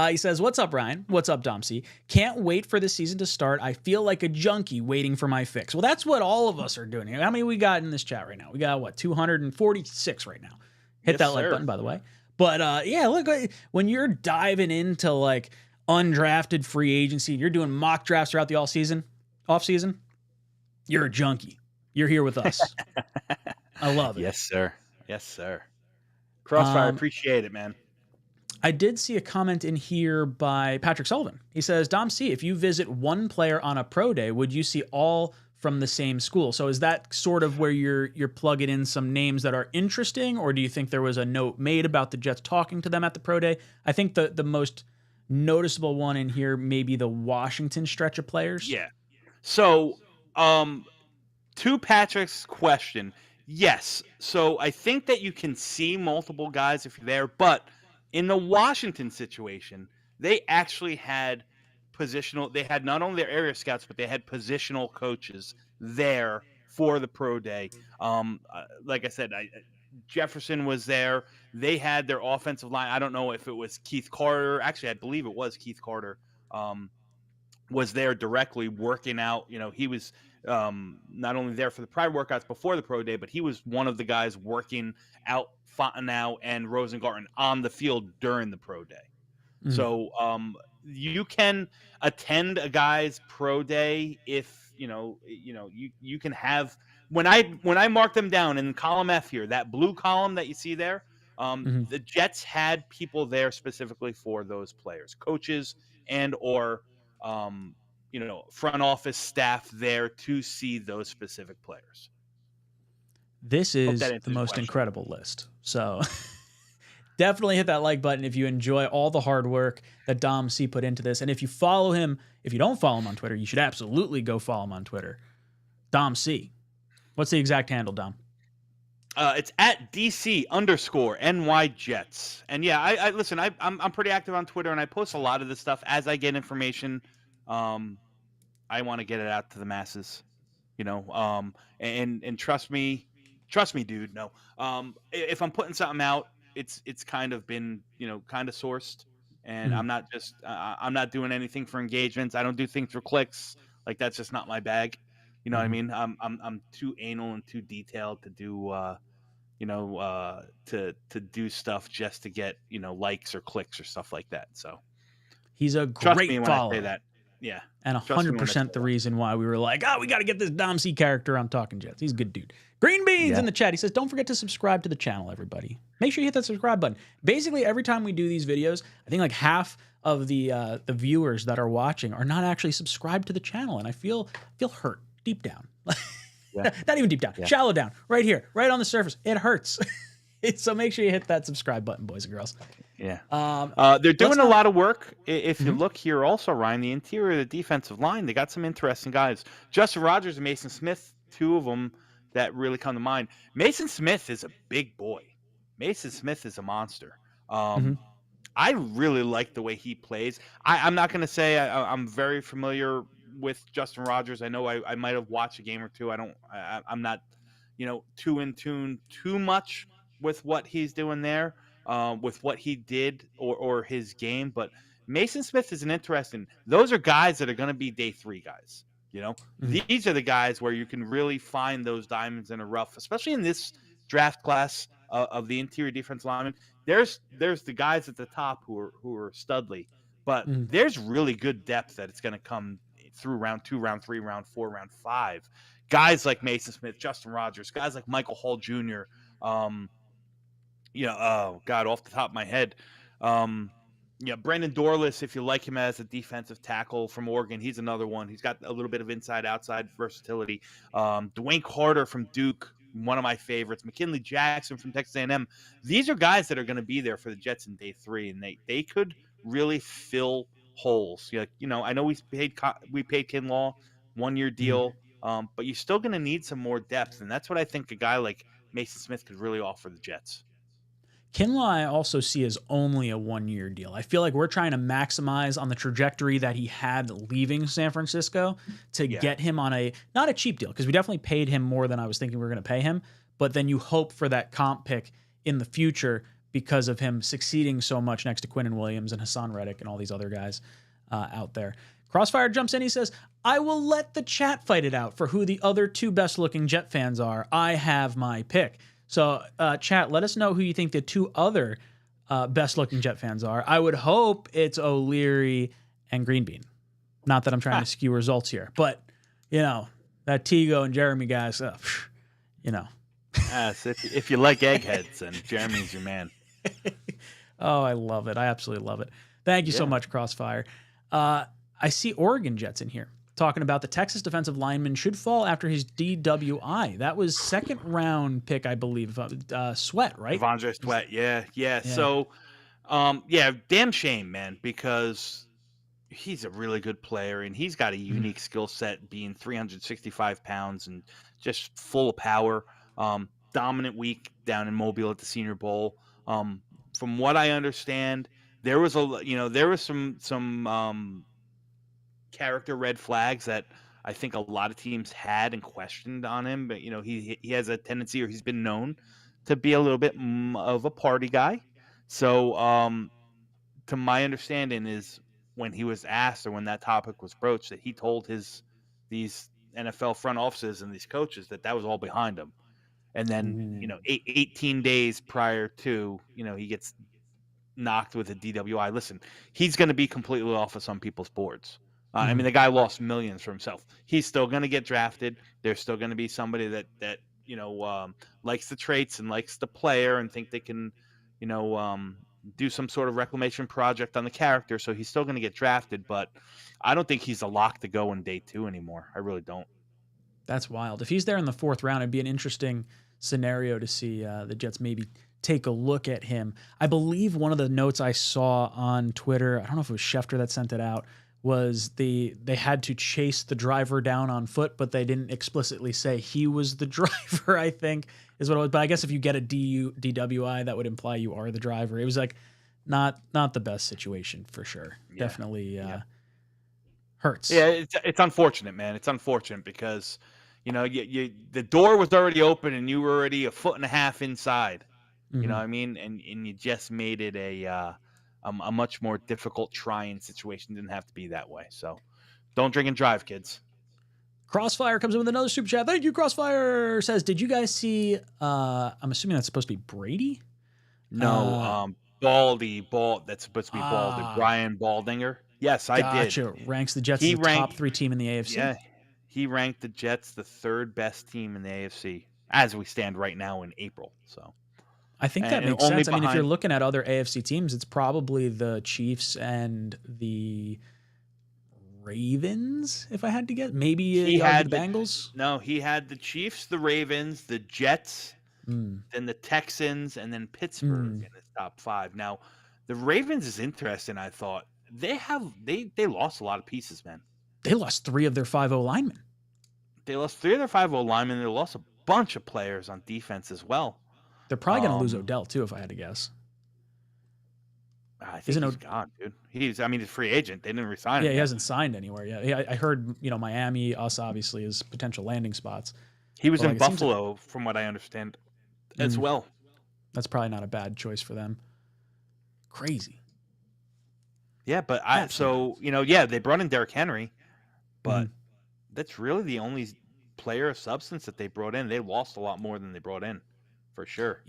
He says, what's up, Ryan? What's up, 𝐷𝐸? Can't wait for the season to start. I feel like a junkie waiting for my fix. Well, that's what all of us are doing here. How many we got in this chat right now? We got, 246 right now. Hit that like button, by the way. But, look, when you're diving into, undrafted free agency, and you're doing mock drafts throughout the off season, you're a junkie. You're here with us. I love it. Yes, sir. Yes, sir. Crossfire, appreciate it, man. I did see a comment in here by Patrick Sullivan. He says, 𝐷𝐸, if you visit one player on a pro day, would you see all from the same school? So is that sort of where you're plugging in some names that are interesting, or do you think there was a note made about the Jets talking to them at the pro day? I think the most noticeable one in here may be the Washington stretch of players. Yeah. So to Patrick's question, yes. So I think that you can see multiple guys if you're there, but in the Washington situation, they actually had they had not only their area scouts, but they had positional coaches there for the pro day. Like I said, Jefferson was there. They had their offensive line. I don't know if it was Keith Carter. Actually, I believe it was Keith Carter was there directly working out. He was not only there for the private workouts before the pro day, but he was one of the guys working out Fontenot and Rosengarten on the field during the pro day. Mm-hmm. So you can attend a guy's pro day if you can have. When I mark them down in column F here, that blue column that you see there, the Jets had people there specifically for those players, coaches and or front office staff there to see those specific players. This is the most incredible list. So definitely hit that like button if you enjoy all the hard work that 𝐷𝐸 put into this. And if you follow him, if you don't follow him on Twitter, you should absolutely go follow him on Twitter. 𝐷𝐸. What's the exact handle, Dom? It's at @DC_NY Jets. And yeah, I listen, I'm pretty active on Twitter, and I post a lot of this stuff as I get information. I want to get it out to the masses, and trust me, dude. No, if I'm putting something out, it's kind of been, kind of sourced, and I'm not just, I'm not doing anything for engagements. I don't do things for clicks. Like, that's just not my bag. You know what I mean? I'm too anal and too detailed to do, to do stuff just to get, likes or clicks or stuff like that. So he's a great follower. I say that. Yeah. And 100% the reason why we were like, we got to get this 𝐷𝐸 character on Talkin Jets. He's a good dude. Green Beans in the chat. He says, don't forget to subscribe to the channel, everybody. Make sure you hit that subscribe button. Basically, every time we do these videos, I think like half of the viewers that are watching are not actually subscribed to the channel. And I feel hurt deep down. Not even deep down, shallow down, right here, right on the surface. It hurts. So make sure you hit that subscribe button, boys and girls. Yeah. Um, They're doing a lot of work. If you Mhm. look here also, Ryan, the interior of the defensive line, they got some interesting guys. Justin Rogers and Mason Smith, two of them that really come to mind. Mason Smith is a big boy. Mason Smith is a monster. Mhm. I really like the way he plays. I'm not going to say I'm very familiar with Justin Rogers. I know I might have watched a game or two. I'm not, too in tune too much with what he's doing there, with what he did or his game. But Mason Smith is an interesting. Those are guys that are going to be day 3 guys. Mhm. These are the guys where you can really find those diamonds in a rough, especially in this draft class of the interior defense linemen. There's the guys at the top who are studly, but Mhm. there's really good depth that it's going to come through round 2, round 3, round 4, round 5. Guys like Mason Smith, Justin Rogers, guys like Michael Hall Jr. Oh God, off the top of my head, Brandon Dorless, if you like him as a defensive tackle from Oregon, he's another one. He's got a little bit of inside-outside versatility. Dwayne Carter from Duke, one of my favorites. McKinley Jackson from Texas A&M. These are guys that are going to be there for the Jets in day 3, and they could really fill holes. I know we paid 𝐂 one-year Mhm. deal, but you're still going to need some more depth, and that's what I think a guy like Mason Smith could really offer the Jets. Kinlaw, I also see as only a 1-year deal. I feel like we're trying to maximize on the trajectory that he had leaving San Francisco to Yeah. get him on not a cheap deal, because we definitely paid him more than I was thinking we were going to pay him. But then you hope for that comp pick in the future because of him succeeding so much next to Quinnen Williams and Hassan Reddick and all these other guys out there. Crossfire jumps in. He says, I will let the chat fight it out for who the other 2 best looking Jet fans are. I have my pick. So, chat, let us know who you think the 2 other best-looking Jet fans are. I would hope it's O'Leary and Greenbean. Not that I'm trying to skew results here, but, that 𝐒𝐿 and Jeremy guys, Yes, if you like eggheads, then Jeremy's your man. Oh, I love it. I absolutely love it. Thank you so much, Crossfire. I see Oregon Jets in here talking about the Texas defensive lineman should fall after his DWI. That was 2nd round pick, I believe. Sweat, right? Devondre Sweat, yeah. So, damn shame, man, because he's a really good player and he's got a unique skill set, being 365 pounds and just full of power. Dominant week down in Mobile at the Senior Bowl. From what I understand, there was some character red flags that I think a lot of teams had and questioned on him, but he has a tendency, or he's been known to be a little bit of a party guy. So, to my understanding, is when he was asked, or when that topic was broached, that he told these NFL front offices and these coaches that was all behind him. And then 18 days prior to he gets knocked with a DWI. Listen, he's going to be completely off of some people's boards. I mean, the guy lost millions for himself. He's still going to get drafted. There's still going to be somebody that likes the traits and likes the player and think they can, do some sort of reclamation project on the character. So he's still going to get drafted, but I don't think he's a lock to go in day 2 anymore. I really don't. That's wild. If he's there in the 4th round, it'd be an interesting scenario to see the Jets maybe take a look at him. I believe one of the notes I saw on Twitter, I don't know if it was Schefter that sent it out, was they had to chase the driver down on foot, but they didn't explicitly say he was the driver, I think, is what it was. But I guess if you get a DWI, that would imply you are the driver. It was like not the best situation for sure. Yeah. Definitely hurts. Yeah, it's unfortunate, man. It's unfortunate because the door was already open and you were already a foot and a half inside. You know what I mean? And you just made it a much more difficult trying situation. Didn't have to be that way. So don't drink and drive, kids. Crossfire comes in with another super chat. Thank you, Crossfire. Says, did you guys see, I'm assuming that's supposed to be Brady? No, Baldy. That's supposed to be Baldy. Brian Baldinger. Yes, I did. Gotcha. Ranks the Jets as the top 3 team in the AFC. Yeah, he ranked the Jets the 3rd best team in the AFC as we stand right now in April. So I think that makes sense. I mean, if you're looking at other AFC teams, it's probably the Chiefs and the Ravens, if I had to guess. Maybe he had the Bengals. No, he had the Chiefs, the Ravens, the Jets, Mm. then the Texans, and then Pittsburgh Mm. in his top 5. Now, the Ravens is interesting. I thought they lost a lot of pieces, man. They lost 3 of their 5 O-linemen. They lost 3 of their 5 linemen. They lost a bunch of players on defense as well. They're probably going to lose Odell too, if I had to guess. I think he's gone, dude. He's a free agent. They didn't resign him. Yeah, he hasn't signed anywhere yet. Yeah, I heard, Miami, us obviously, is potential landing spots. He was in Buffalo, from what I understand, as well. That's probably not a bad choice for them. Crazy. Yeah, but they brought in Derrick Henry, but that's really the only player of substance that they brought in. They lost a lot more than they brought in, for sure.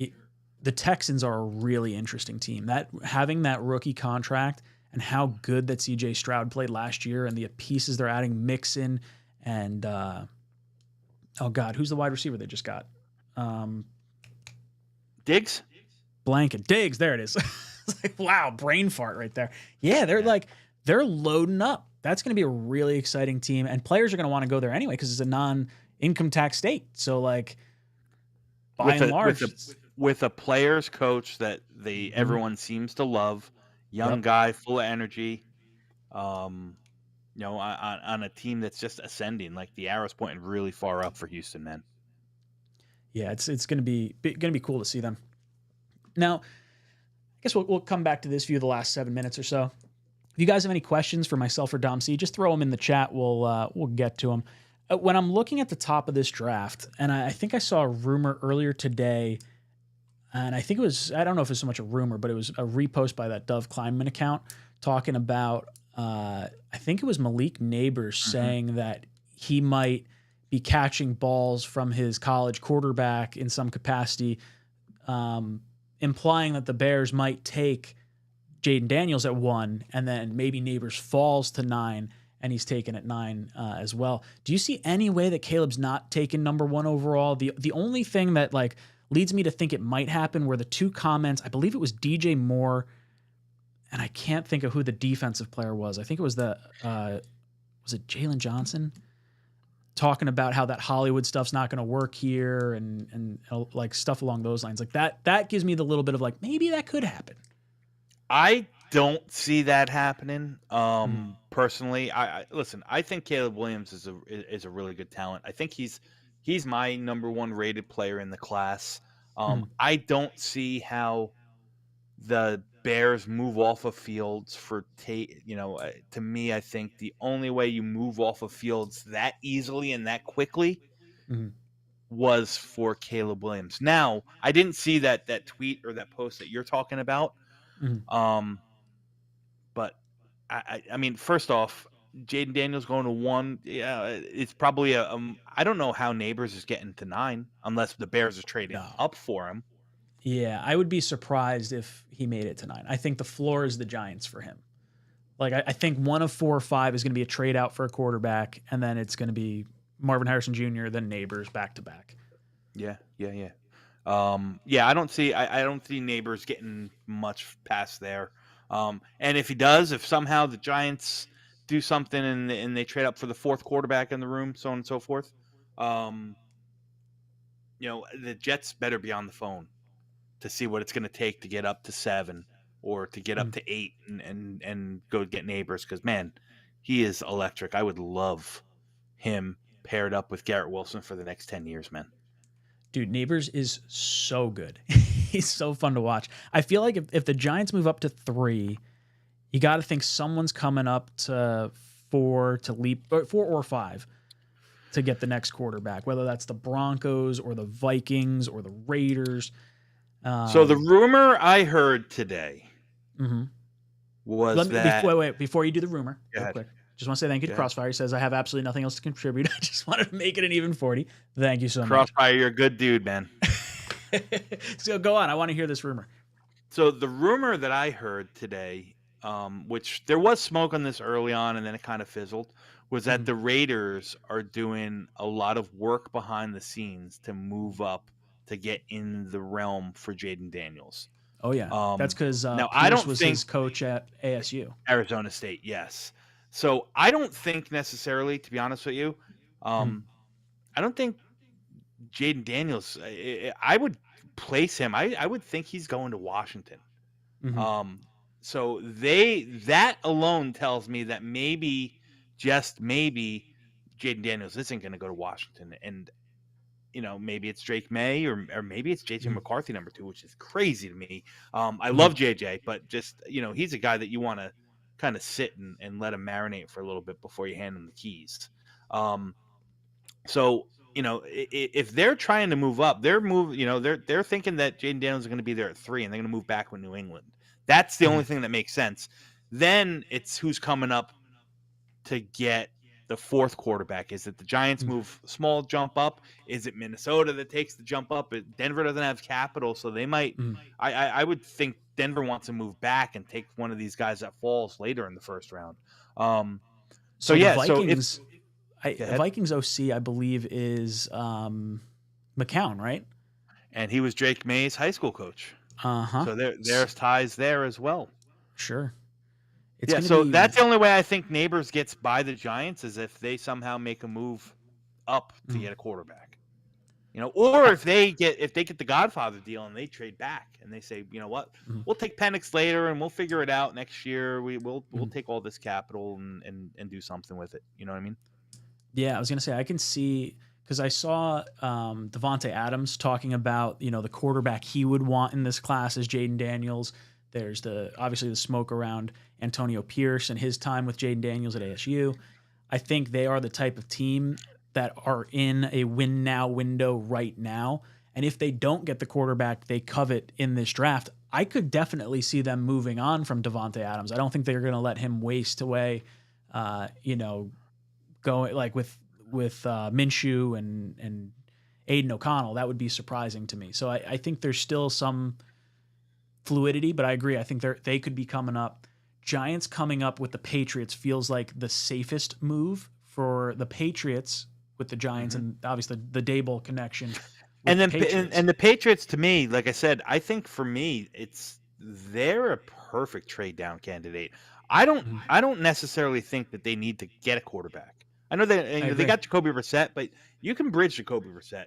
The Texans are a really interesting team. That having that rookie contract and how good that C.J. Stroud played last year, and the pieces they're adding, Mixon and oh God, who's the wide receiver they just got? Diggs? Diggs, there it is. It's like, wow, brain fart right there. Yeah, they're loading up. That's going to be a really exciting team, and players are going to want to go there anyway because it's a non-income tax state. So, like, by and large, with a players coach that everyone seems to love, young guy, full of energy, on a team that's just ascending. Like, the arrow's pointing really far up for Houston, man. Yeah, it's going to be cool to see them. Now, I guess we'll come back to this view of the last 7 minutes or so. If you guys have any questions for myself or Dom C, just throw them in the chat. We'll get to them. When I'm looking at the top of this draft, and I think I saw a rumor earlier today, and I think I don't know if it's so much a rumor, but it was a repost by that 𝐒𝐲𝐚𝐬 account talking about, I think it was Malik Neighbors saying that he might be catching balls from his college quarterback in some capacity, implying that the Bears might take Jayden Daniels at 1, and then maybe Neighbors falls to 9, and he's taken at 9 as well. Do you see any way that Caleb's not taken number 1 overall? The only thing that leads me to think it might happen were the 2 comments. I believe it was DJ Moore, and I can't think of who the defensive player was. I think it was was it Jalen Johnson? Talking about how that Hollywood stuff's not going to work here and like stuff along those lines. Like that gives me the little bit of maybe that could happen. I don't see that happening. Personally, I listen. I think Caleb Williams is a really good talent. I think he's my number 1 rated player in the class. I don't see how the Bears move off of Fields to me, I think the only way you move off of Fields that easily and that quickly was for Caleb Williams. Now, I didn't see that tweet or that post that you're talking about. But I mean, first off, Jayden Daniels going to 1. Yeah, it's probably I don't know how Neighbors is getting to 9 unless the Bears are trading up for him. Yeah, I would be surprised if he made it to 9. I think the floor is the Giants for him. I think 1 of 4 or 5 is going to be a trade out for a quarterback, and then it's going to be Marvin Harrison Jr., then Neighbors back to back. Yeah. I don't see Neighbors getting much past there. And if he does, if somehow the Giants do something and they trade up for the 4th quarterback in the room, so on and so forth, the Jets better be on the phone to see what it's going to take to get up to 7 or to get up to 8 and go get Neighbors, because, man, he is electric. I would love him paired up with Garrett Wilson for the next 10 years, man. Dude, Neighbors is so good. He's so fun to watch. I feel like if the Giants move up to 3, you got to think someone's coming up to 4 or 5 to get the next quarterback, whether that's the Broncos or the Vikings or the Raiders. So the rumor I heard today was that... Before you do the rumor, real quick. Just want to say thank you to Crossfire. He says, I have absolutely nothing else to contribute. I just wanted to make it an even 40. Thank you so much. Crossfire, you're a good dude, man. So go on. I want to hear this rumor. So the rumor that I heard today, which there was smoke on this early on and then it kind of fizzled, was that the Raiders are doing a lot of work behind the scenes to move up to get in the realm for Jayden Daniels. Oh, yeah. That's because Pierce was his coach at ASU. Arizona State, yes. So I don't think necessarily, to be honest with you, I don't think Jayden Daniels, I would replace him, I would think he's going to Washington. Mhm. So that alone tells me that maybe, just maybe, Jaden Daniels isn't going to go to Washington, and maybe it's Drake May, or maybe it's JJ Mhm. McCarthy #2, which is crazy to me. I Mhm. love JJ, but just he's a guy that you want to kind of sit and let him marinate for a little bit before you hand him the keys. So if they're trying to move up, they're thinking that Jaden Daniels is going to be there at 3, and they're going to move back with New England. That's the only Mhm. thing that makes sense. Then it's who's coming up to get the 4th quarterback. Is it the Giants Mhm. move small jump up? Is it Minnesota that takes the jump up? Denver doesn't have capital, so they might. Mhm. I would think Denver wants to move back and take one of these guys that falls later in the first round. So So the yeah, so if Vikings, go ahead. Vikings OC, I believe, is McCown, right? And he was Drake May's high school coach. Uh-huh. So there's ties there as well. Sure. It's Yeah, going to so be. that's the only way I think Neighbors gets by the Giants, is if they somehow make a move up to Mhm. get a quarterback. Or if they get the Godfather deal and they trade back and they say, you know what, Mhm. we'll take Penix later and we'll figure it out next year. We'll Mhm. take all this capital and do something with it. You know what I mean? Yeah, I was going to say, I can see, because I saw Devontae Adams talking about, the quarterback he would want in this class is Jaden Daniels. There's obviously the smoke around Antonio Pierce and his time with Jaden Daniels at ASU. I think they are the type of team that are in a win now window right now. And if they don't get the quarterback they covet in this draft, I could definitely see them moving on from Devontae Adams. I don't think they're going to let him waste away, going like with Minshew and Aiden O'Connell. That would be surprising to me. So I think there's still some fluidity, but I agree. I think they could be coming up. Giants coming up with the Patriots feels like the safest move for the Patriots with the Giants, Mm-hmm. and obviously the Dable connection with And the then Patriots. and the Patriots, to me, like I said, I think for me, they're a perfect trade down candidate. Mhm. I don't necessarily think that they need to get a quarterback. I know that I they agree. got Jacoby Brissett, but you can bridge Jacoby Brissett.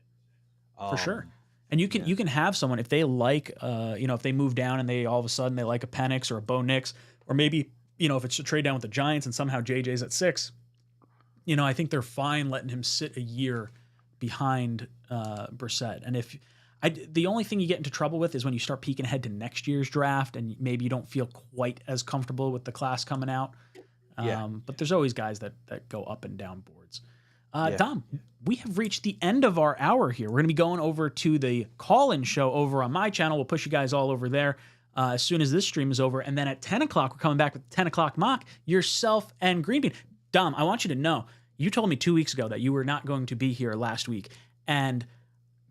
For sure. Um, And yeah, you can have someone if they like, if they move down and they all of a sudden they like a Penix or a Bo Nix, or maybe if it's a trade down with the Giants and somehow JJ's at 6, I think they're fine letting him sit a year behind Brissett. And the only thing you get into trouble with is when you start peeking ahead to next year's draft and maybe you don't feel quite as comfortable with the class coming out. yeah, But there's always guys that go up and down boards. yeah. Dom, we have reached the end of our hour here. We're going to be going over to the call-in show over on my channel. We'll push you guys all over there as soon as this stream is over. And then at 10 o'clock, we're coming back with 10 o'clock mock, yourself and Greenbean. Dom, I want you to know, you told me 2 weeks ago that you were not going to be here last week. And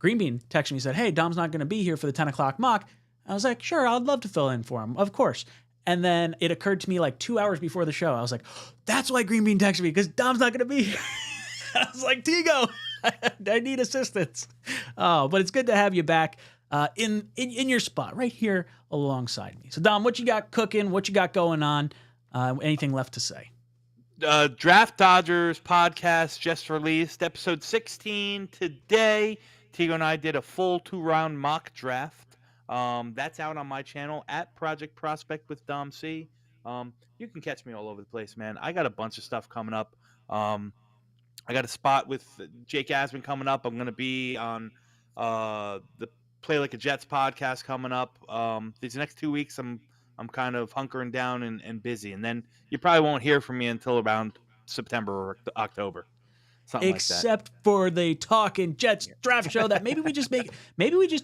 Greenbean texted me and said, hey, Dom's not going to be here for the 10 o'clock mock. I was like, sure, I'd love to fill in for him. Of course. And then it occurred to me like 2 hours before the show. I was like, that's why Greenbean texted me, because Dom's not going to be here. I was like, Tigo, I need assistance. Oh, but it's good to have you back in your spot right here alongside me. So, Dom, what you got cooking? What you got going on? Anything left to say? Draft Dodgers podcast just released, episode 16 today. Tigo and I did a full 2-round mock draft. That's out on my channel at Project Prospect with Dom C. You can catch me all over the place, man. I got a bunch of stuff coming up. I got a spot with 𝐃𝐨𝐦 coming up. I'm going to be on the Play Like a Jets podcast coming up. These next 2 weeks, I'm kind of hunkering down and busy. And then you probably won't hear from me until around September or October. Something like that. Except for the Talkin Jets Draft show that maybe we just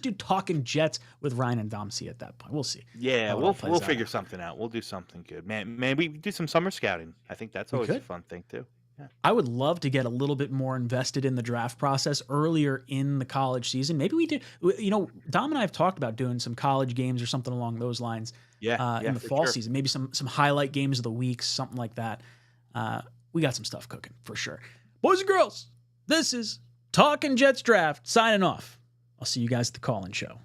do Talkin Jets with Ryan and Dom C at that point. We'll see. Yeah, how it all plays we'll out. figure something out. We'll do something good. Man, maybe do some summer scouting. I think that's always a could. fun thing too. Yeah. I would love to get a little bit more invested in the draft process earlier in the college season. Maybe we do. Dom and I have talked about doing some college games or something along those lines. Yeah, in the for fall sure. season, maybe some highlight games of the week, something like that. We got some stuff cooking for sure. Boys and girls, this is Talkin Jets Draft signing off. I'll see you guys at the call-in show.